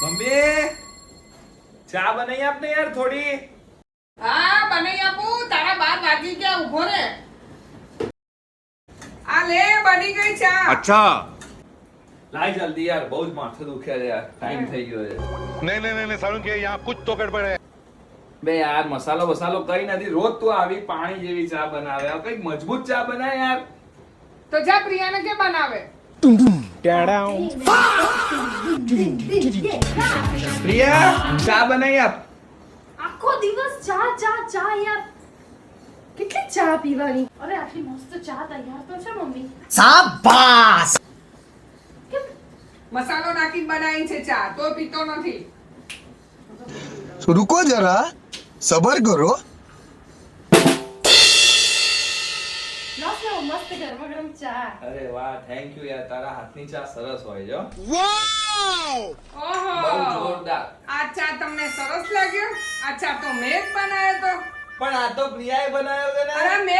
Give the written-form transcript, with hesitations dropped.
Mummy ચા બનાવી આપને યાર થોડી. હા બનાવી આપું. તારા 12 વાગી ગયા, ઊભો રે. આ લે બની ગઈ ચા. अच्छा લાય જલ્દી યાર, બહુ જ માથું દુખે છે યાર, ટાઈમ થઈ ગયો છે. नहीं नहीं नहीं सारुण के यहाँ कुछ तो गड़बड़ है। બે યાર મસાલો વસાલો કઈ નથી, રોજ તું આવી પાણી જેવી ચા બનાવે, આ કઈક મજબૂત ચા બનાય યાર. તો જા પ્રિયાને કે બનાવે. પ્રિયા ચા બનાવી આપ. આખો દિવસ ચા ચા ચા યાર, કેટલી ચા પીવાની. અરે આટલી મસ્ત ચા તૈયાર તો છે મમ્મી. મસાલો નાખીને બનાવી છે ચા, તો પીતો નથી. रुको जरा सबर करो. મસ્ત મસ્ત ગરમા ગરમ ચા. અરે વાહ, થેન્ક યુ યાર, તારા હાથની ચા સરસ હોય છે હો. ઓહો બહુ જોરદાર. આ ચા તમને સરસ લાગ્યો? આ ચા તો મેં જ બનાવ્યો તો. પણ આ તો પ્રિયાએ બનાવ્યો છે ને. અરે મેં